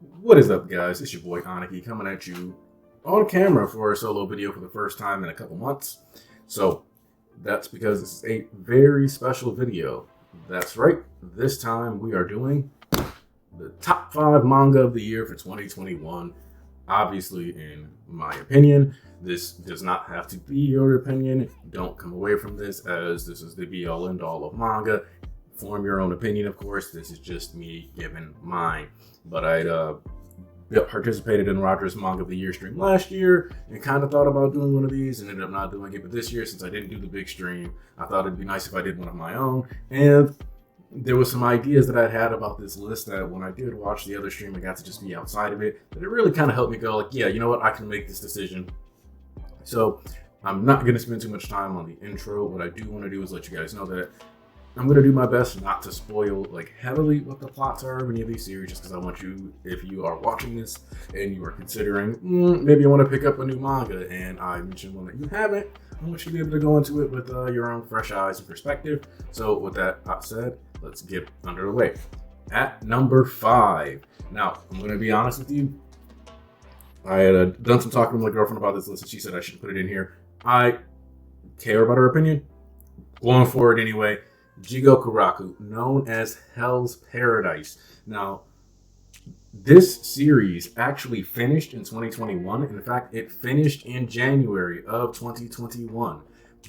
What is up, guys? It's your boy Aniki coming at you on camera for a solo video for the first time in a couple months. So that's because this is a very special video. That's right, this time we are doing the top 5 manga of the year for 2021. Obviously, in my opinion, this does not have to be your opinion. Don't come away from this as this is the be-all end-all of manga. Form your own opinion, of course. This is just me giving mine. But I participated in Roger's Manga of the Year stream last year and kind of thought about doing one of these and ended up not doing it. But this year, since I didn't do the big stream, I thought it'd be nice if I did one of my own. And there was some ideas that I had about this list that when I did watch the other stream, I got to just be outside of it. But it really kind of helped me go like, yeah, you know what? I can make this decision. So I'm not going to spend too much time on the intro. What I do want to do is let you guys know that I'm going to do my best not to spoil like heavily what the plots are of any of these series, just because I want you, if you are watching this and you are considering, maybe you want to pick up a new manga and I mentioned one that you haven't, I want you to be able to go into it with your own fresh eyes and perspective. So with that said, let's get underway. At number 5. Now, I'm going to be honest with you. I had done some talking with my girlfriend about this list and she said I should put it in here. I care about her opinion. Going for it anyway. Jigokuraku, known as Hell's Paradise. Now, this series actually finished in 2021. In fact, it finished in January of 2021.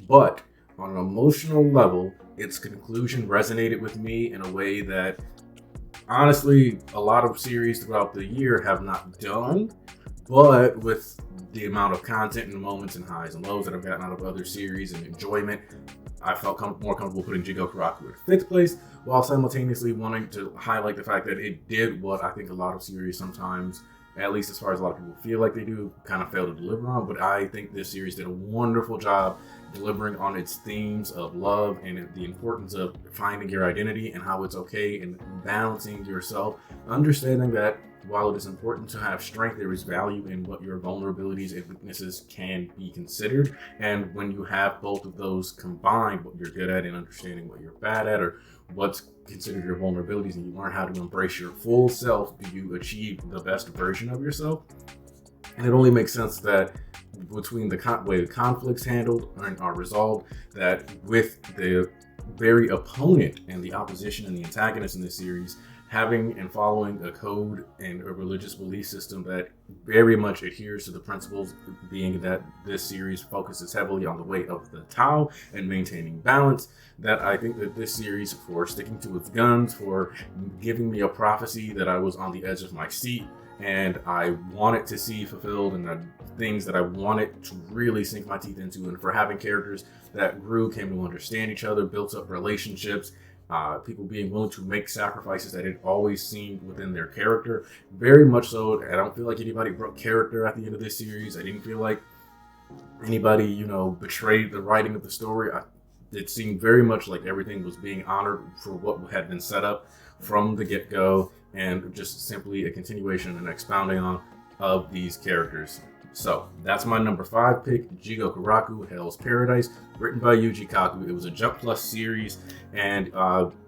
But on an emotional level, its conclusion resonated with me in a way that, honestly, a lot of series throughout the year have not done. But with the amount of content and moments and highs and lows that I've gotten out of other series and enjoyment, I felt more comfortable putting Jigokuraku at 5th place, while simultaneously wanting to highlight the fact that it did what I think a lot of series sometimes, at least as far as a lot of people feel like they do, kind of fail to deliver on. But I think this series did a wonderful job delivering on its themes of love and the importance of finding your identity and how it's okay and balancing yourself, understanding that while it is important to have strength, there is value in what your vulnerabilities and weaknesses can be considered. And when you have both of those combined, what you're good at and understanding what you're bad at or what's considered your vulnerabilities, and you learn how to embrace your full self, do you achieve the best version of yourself? And it only makes sense that between the way the conflicts handled and are resolved, that with the very opponent and the opposition and the antagonist in this series, having and following a code and a religious belief system that very much adheres to the principles, being that this series focuses heavily on the way of the Tao and maintaining balance, that I think that this series, for sticking to its guns, for giving me a prophecy that I was on the edge of my seat and I wanted to see fulfilled, and the things that I wanted to really sink my teeth into, and for having characters that grew, came to understand each other, built up relationships, people being willing to make sacrifices that had always seemed within their character. Very much so. I don't feel like anybody broke character at the end of this series. I didn't feel like anybody, betrayed the writing of the story. It seemed very much like everything was being honored for what had been set up from the get-go, and just simply a continuation and expounding on of these characters. So that's my number 5 pick, Jigokuraku, Hell's Paradise, written by Yuji Kaku. It was a Jump Plus series, and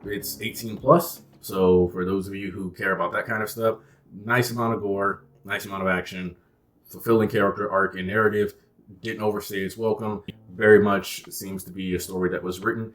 it's 18 plus. So for those of you who care about that kind of stuff, nice amount of gore, nice amount of action, fulfilling character arc and narrative, didn't overstay its welcome. Very much seems to be a story that was written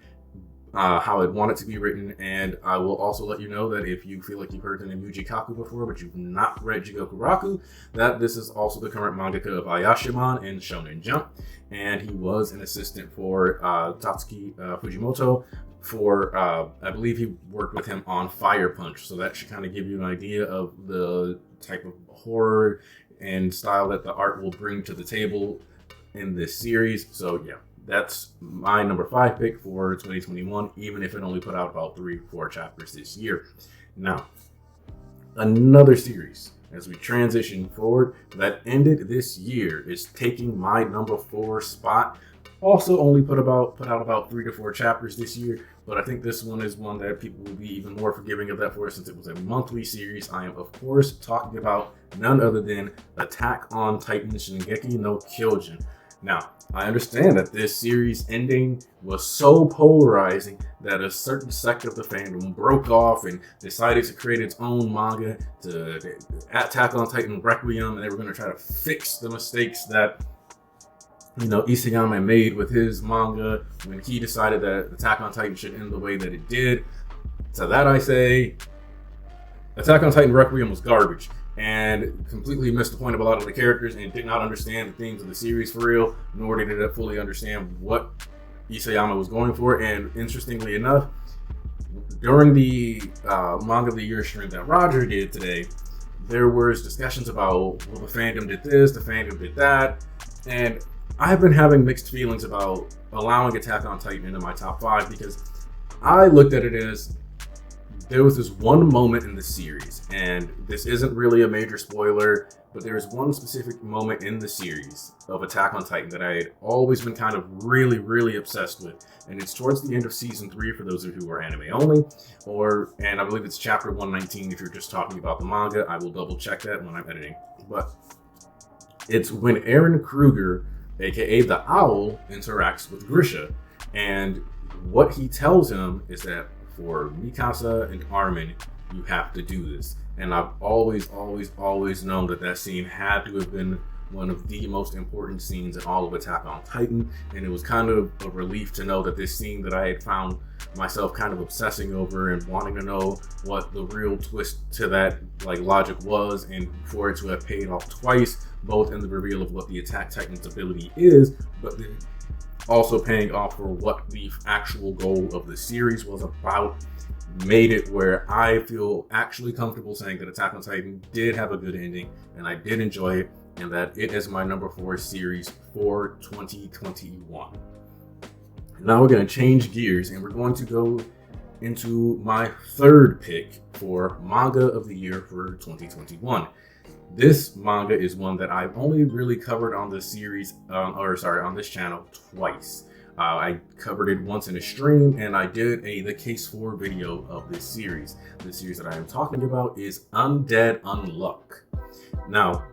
how I'd want it to be written. And I will also let you know that if you feel like you've heard the name Yuji Kaku before, but you've not read Jigokuraku, that this is also the current mangaka of Ayashimon in Shonen Jump. And he was an assistant for Tatsuki Fujimoto for, I believe he worked with him on Fire Punch. So that should kind of give you an idea of the type of horror and style that the art will bring to the table in this series. So yeah, that's my number 5 pick for 2021, even if it only put out about 3-4 chapters this year. Now, another series as we transition forward that ended this year is taking my number 4 spot. Also only put out about 3 to 4 chapters this year, but I think this one is one that people will be even more forgiving of that for, since it was a monthly series. I am, of course, talking about none other than Attack on Titan Shingeki no Kyojin. Now, I understand that this series ending was so polarizing that a certain sect of the fandom broke off and decided to create its own manga to Attack on Titan Requiem, and they were going to try to fix the mistakes that Isayama made with his manga when he decided that Attack on Titan should end the way that it did. To that I say, Attack on Titan Requiem was garbage and completely missed the point of a lot of the characters and did not understand the themes of the series for real, nor did it fully understand what Isayama was going for. And interestingly enough, during the Manga of the Year stream that Roger did today, there was discussions about, well, the fandom did this, the fandom did that, and I've been having mixed feelings about allowing Attack on Titan into my top 5 because I looked at it as there was this one moment in the series, and this isn't really a major spoiler, but there was one specific moment in the series of Attack on Titan that I had always been kind of really, really obsessed with. And it's towards the end of season 3 for those of you who are anime only, and I believe it's chapter 119 if you're just talking about the manga. I will double check that when I'm editing. But it's when Eren Kruger, aka the Owl, interacts with Grisha. And what he tells him is that for Mikasa and Armin, you have to do this. And I've always known that scene had to have been one of the most important scenes in all of Attack on Titan. And it was kind of a relief to know that this scene that I had found myself kind of obsessing over and wanting to know what the real twist to that logic was, and for it to have paid off twice, both in the reveal of what the Attack Titan's ability is, but then also paying off for what the actual goal of the series was about, made it where I feel actually comfortable saying that Attack on Titan did have a good ending, and I did enjoy it, and that it is my number 4 series for 2021. Now we're going to change gears, and we're going to go into my third pick for Manga of the Year for 2021. This manga is one that I've only really covered on this series, on this channel twice. I covered it once in a stream, and I did the Case 4 video of this series. The series that I am talking about is Undead Unluck. Now,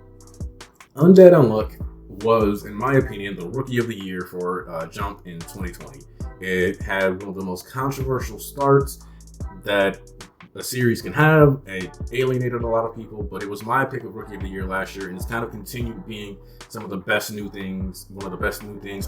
Undead Unluck was, in my opinion, the Rookie of the Year for Jump in 2020. It had one of the most controversial starts that a series can have. It alienated a lot of people, but it was my pick of Rookie of the Year last year, and it's kind of continued being one of the best new things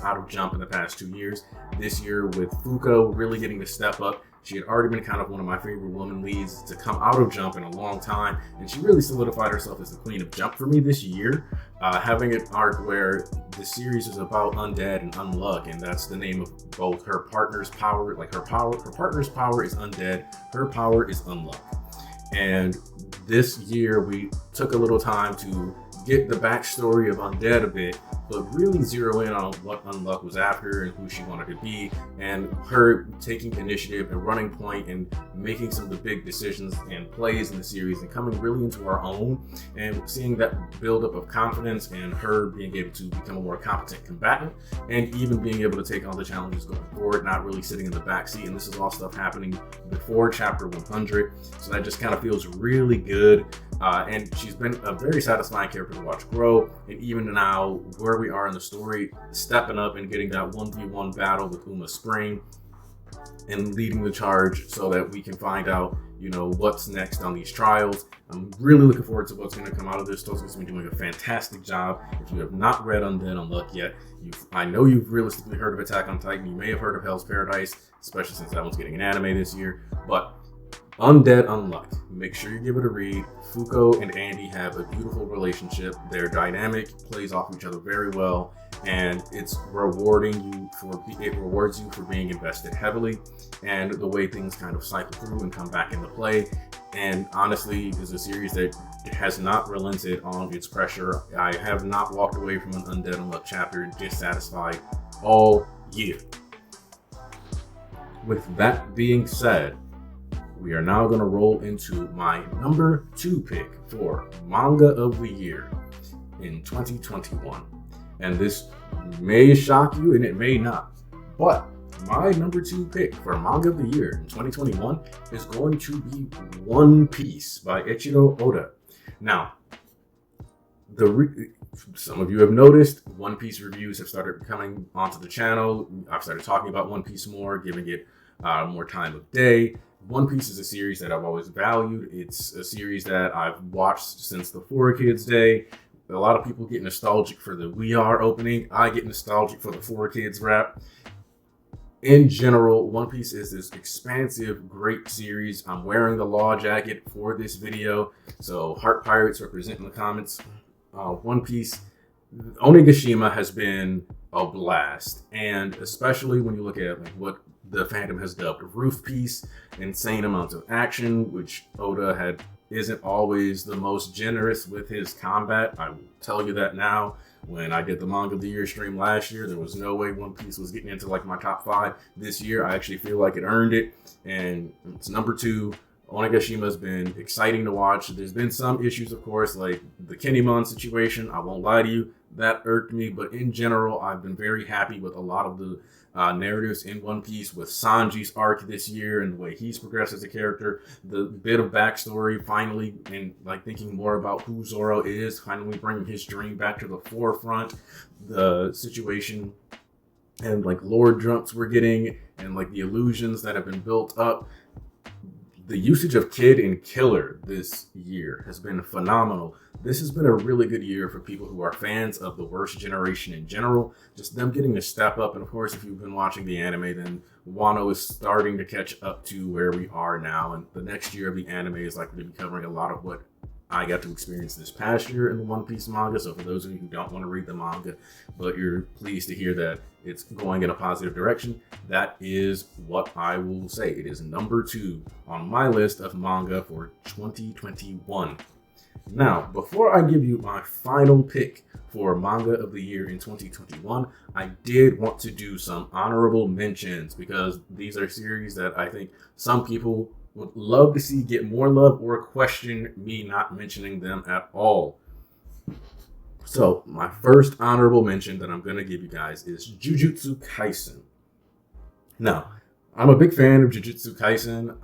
out of Jump in the past 2 years. This year, with Fuko really getting to step up, she had already been kind of one of my favorite woman leads to come out of Jump in a long time, and she really solidified herself as the queen of Jump for me this year. Having an arc where the series is about Undead and Unluck, and that's the name of both her partner's power. Her partner's power is Undead, her power is Unluck. And this year we took a little time to get the backstory of Undead a bit, but really zero in on what Unluck was after and who she wanted to be, and her taking initiative and running point and making some of the big decisions and plays in the series and coming really into her own, and seeing that buildup of confidence and her being able to become a more competent combatant, and even being able to take on the challenges going forward, not really sitting in the backseat. And this is all stuff happening before chapter 100, so that just kind of feels really good. And she's been a very satisfying character to watch grow, and even now where we are in the story, stepping up and getting that 1v1 battle with Uma Spring and leading the charge so that we can find out, what's next on these trials. I'm really looking forward to what's going to come out of this. Toski's been doing a fantastic job. If you have not read Undead Unluck yet, I know you've realistically heard of Attack on Titan. You may have heard of Hell's Paradise, especially since that one's getting an anime this year, but Undead Unluck, make sure you give it a read. Fuko and Andy have a beautiful relationship. Their dynamic plays off each other very well, and it rewards you for being invested heavily, and the way things kind of cycle through and come back into play. And honestly, is a series that has not relented on its pressure. I have not walked away from an Undead Unluck chapter dissatisfied all year. With that being said, we are now going to roll into my number 2 pick for Manga of the Year in 2021. And this may shock you and it may not, but my number 2 pick for Manga of the Year in 2021 is going to be One Piece by Eiichiro Oda. Now, some of you have noticed, One Piece reviews have started coming onto the channel. I've started talking about One Piece more, giving it more time of day. One Piece is a series that I've always valued. It's a series that I've watched since the 4Kids day. A lot of people get nostalgic for the We Are opening. I get nostalgic for the 4Kids rap. In general, One Piece is this expansive, great series. I'm wearing the Law jacket for this video, so Heart Pirates represent in the comments. One Piece, Onigashima has been a blast, and especially when you look at what the fandom has dubbed Roof Piece, insane amounts of action, which Oda isn't always the most generous with his combat. I will tell you that now. When I did the Manga of the Year stream last year, there was no way One Piece was getting into like my top 5. This year, I actually feel like it earned it, and it's number 2. Onegashima's been exciting to watch. There's been some issues, of course, like the Kinemon situation. I won't lie to you, that irked me. But in general, I've been very happy with a lot of the narratives in One Piece, with Sanji's arc this year and the way he's progressed as a character. The bit of backstory, finally, and like thinking more about who Zoro is, finally bringing his dream back to the forefront. The situation and like lore jumps we're getting, and like the illusions that have been built up. The usage of Kid and Killer this year has been phenomenal. This has been a really good year for people who are fans of the worst generation in general. Just them getting to step up. And of course, if you've been watching the anime, then Wano is starting to catch up to where we are now. And the next year of the anime is likely to be covering a lot of what I got to experience this past year in the One Piece manga. So for those of you who don't want to read the manga, but you're pleased to hear that it's going in a positive direction, that is what I will say. It is number 2 on my list of manga for 2021. Now, before I give you my final pick for Manga of the Year in 2021, I did want to do some honorable mentions, because these are series that I think some people would love to see get more love or question me not mentioning them at all. So my first honorable mention that I'm going to give you guys is Jujutsu Kaisen. Now, I'm a big fan of Jujutsu Kaisen.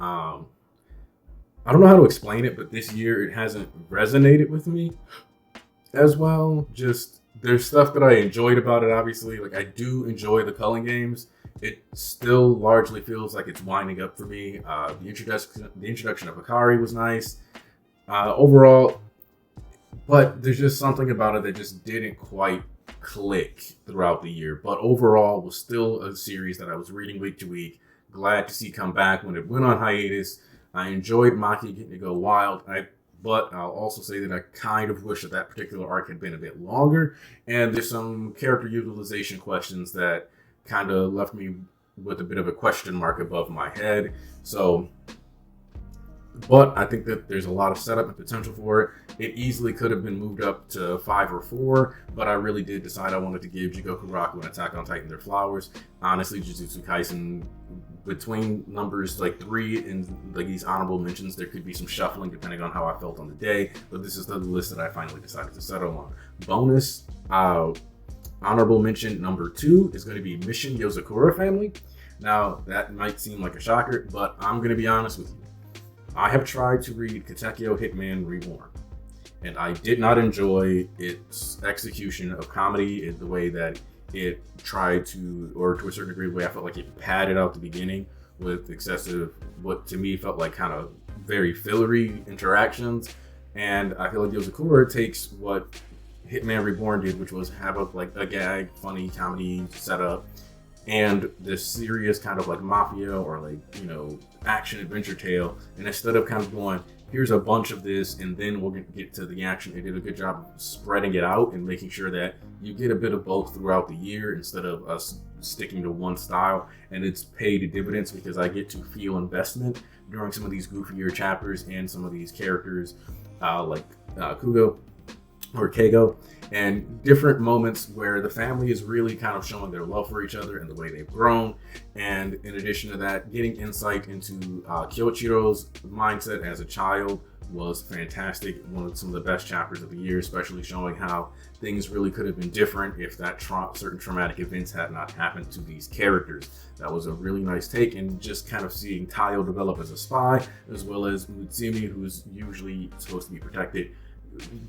I don't know how to explain it, but this year it hasn't resonated with me as well. Just there's stuff that I enjoyed about it, obviously. Like, I do enjoy the culling games. It still largely feels like it's winding up for me. The introduction of Hikari was nice. Overall, but there's just something about it that just didn't quite click throughout the year. But overall, was still a series that I was reading week to week. Glad to see come back when it went on hiatus. I enjoyed Maki getting to go wild. But I'll also say that I kind of wish that particular arc had been a bit longer. And there's some character utilization questions that kind of left me with a bit of a question mark above my head. So, but I think that there's a lot of setup and potential for it. It easily could have been moved up to 5 or 4, but I really did decide I wanted to give Jigoku Raku and Attack on Titan their flowers. Honestly, Jujutsu Kaisen, between numbers like 3 and like these honorable mentions, there could be some shuffling depending on how I felt on the day, but this is the list that I finally decided to settle on. Bonus, honorable mention number 2 is going to be Mission Yozakura Family. Now, that might seem like a shocker, but I'm going to be honest with you. I have tried to read Katekyo Hitman Reborn, and I did not enjoy its execution of comedy in the way that it tried to, or to a certain degree, the way I felt like it padded out the beginning with excessive, what to me felt like kind of very fillery interactions. And I feel like Yozakura takes what Hitman Reborn did, which was have a gag, funny comedy setup, and this serious kind of like mafia or like, you know, action adventure tale. And instead of kind of going, here's a bunch of this and then we'll get to the action, they did a good job of spreading it out and making sure that you get a bit of both throughout the year instead of us sticking to one style. And it's paid dividends because I get to feel investment during some of these goofier chapters and some of these characters like Kugo or Keigo, and different moments where the family is really kind of showing their love for each other and the way they've grown. And in addition to that, getting insight into Kyoichiro's mindset as a child was fantastic. One of some of the best chapters of the year, especially showing how things really could have been different if that certain traumatic events had not happened to these characters. That was a really nice take, and just kind of seeing Tayo develop as a spy, as well as Mutsumi, who's usually supposed to be protected,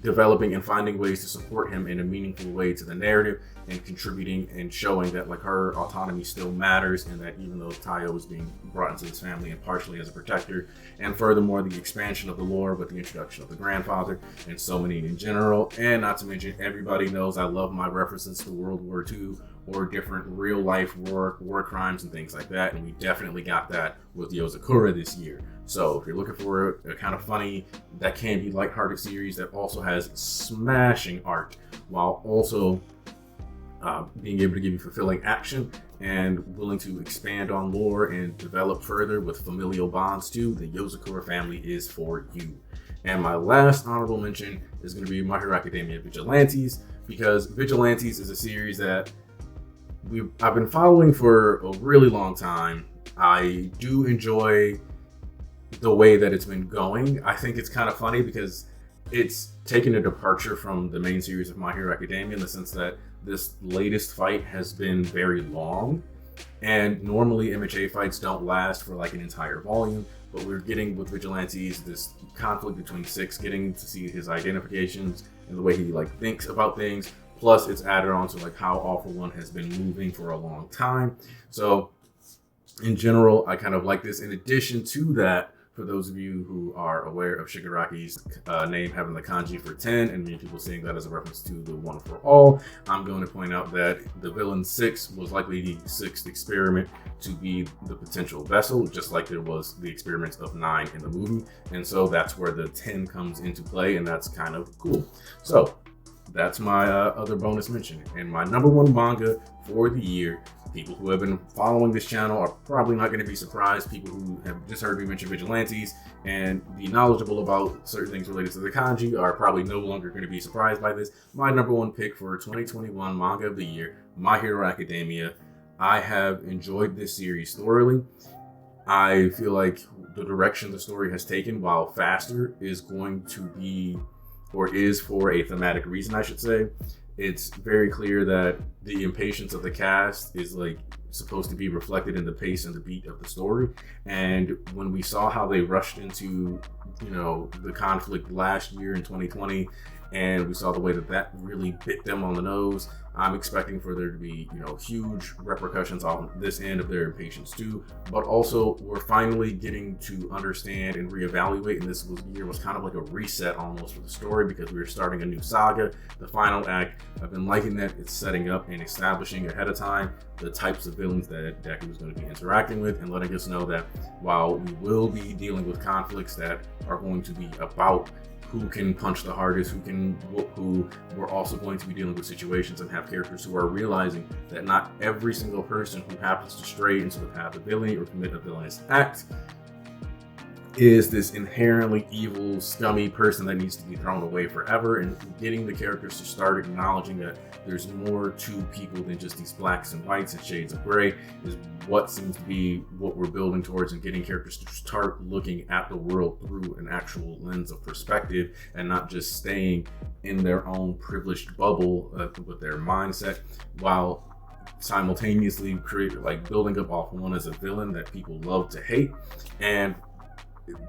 developing and finding ways to support him in a meaningful way to the narrative, and contributing and showing that like her autonomy still matters, and that even though Tayo is being brought into this family and partially as a protector, and furthermore the expansion of the lore with the introduction of the grandfather and so many in general, and not to mention everybody knows I love my references to World War II or different real life war crimes and things like that, and we definitely got that with Yozakura this year. So if you're looking for a kind of funny, that can be lighthearted series that also has smashing art while also being able to give you fulfilling action and willing to expand on lore and develop further with familial bonds too, the Yozakura family is for you. And my last honorable mention is going to be My Hero Academia Vigilantes, because Vigilantes is a series that I've been following for a really long time. I do enjoy the way that it's been going. I think it's kind of funny because it's taken a departure from the main series of My Hero Academia in the sense that this latest fight has been very long, and normally MHA fights don't last for like an entire volume, but we're getting with Vigilantes this conflict between Six, getting to see his identifications and the way he like thinks about things, plus it's added on to like how All For One has been moving for a long time. So in general, I kind of like this. In addition to that, for those of you who are aware of Shigaraki's name having the kanji for 10, and many people seeing that as a reference to the One for All, I'm going to point out that the villain 6 was likely the 6th experiment to be the potential vessel, just like there was the experiments of 9 in the movie. And so that's where the 10 comes into play, and that's kind of cool. So that's my other bonus mention. And my number one manga for the year, people who have been following this channel are probably not going to be surprised. People who have just heard me mention Vigilantes and be knowledgeable about certain things related to the kanji are probably no longer going to be surprised by this. My number one pick for 2021 manga of the year, My Hero Academia. I have enjoyed this series thoroughly. I feel like the direction the story has taken, while faster, is going to be, or is for a thematic reason, I should say. It's very clear that the impatience of the cast is like supposed to be reflected in the pace and the beat of the story. And when we saw how they rushed into, the conflict last year in 2020, and we saw the way that really bit them on the nose, I'm expecting for there to be, huge repercussions on this end of their impatience too. But also, we're finally getting to understand and reevaluate, and this year was kind of like a reset almost for the story, because we were starting a new saga, the final act. I've been liking that it's setting up and establishing ahead of time the types of villains that Deku is going to be interacting with, and letting us know that while we will be dealing with conflicts that are going to be about who can punch the hardest, who can whoop who, we're also going to be dealing with situations and have characters who are realizing that not every single person who happens to stray into the path of villainy or commit a villainous act is this inherently evil, scummy person that needs to be thrown away forever, and getting the characters to start acknowledging that there's more to people than just these blacks and whites and shades of gray is what seems to be what we're building towards, and getting characters to start looking at the world through an actual lens of perspective and not just staying in their own privileged bubble with their mindset, while simultaneously building up All For One as a villain that people love to hate. And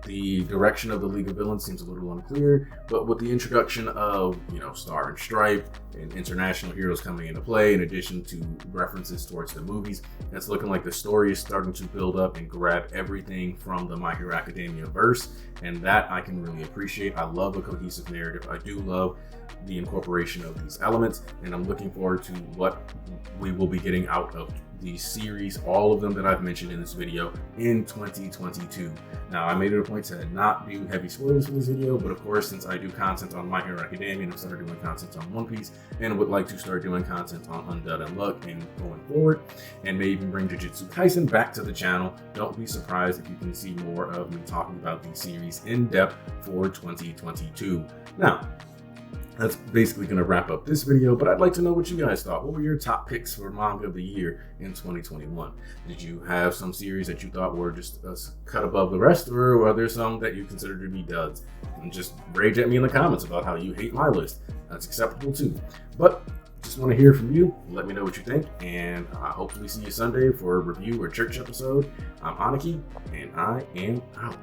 the direction of the League of Villains seems a little unclear, but with the introduction of, Star and Stripe and international heroes coming into play, in addition to references towards the movies, it's looking like the story is starting to build up and grab everything from the My Hero Academia verse, and that I can really appreciate. I love a cohesive narrative. I do love the incorporation of these elements, and I'm looking forward to what we will be getting out of these series, all of them that I've mentioned in this video, in 2022. Now, I made it a point to not do heavy spoilers for this video, but of course, since I do content on My Hero Academia and I've started doing content on One Piece, and would like to start doing content on Undead Unluck and going forward, and may even bring Jujutsu Kaisen back to the channel, don't be surprised if you can see more of me talking about these series in depth for 2022. Now, that's basically going to wrap up this video, but I'd like to know what you guys thought. What were your top picks for manga of the year in 2021? Did you have some series that you thought were just cut above the rest, or were there some that you considered to be duds? And just rage at me in the comments about how you hate my list. That's acceptable too. But just want to hear from you. Let me know what you think, and I hopefully see you Sunday for a review or church episode. I'm Aniki, and I am out.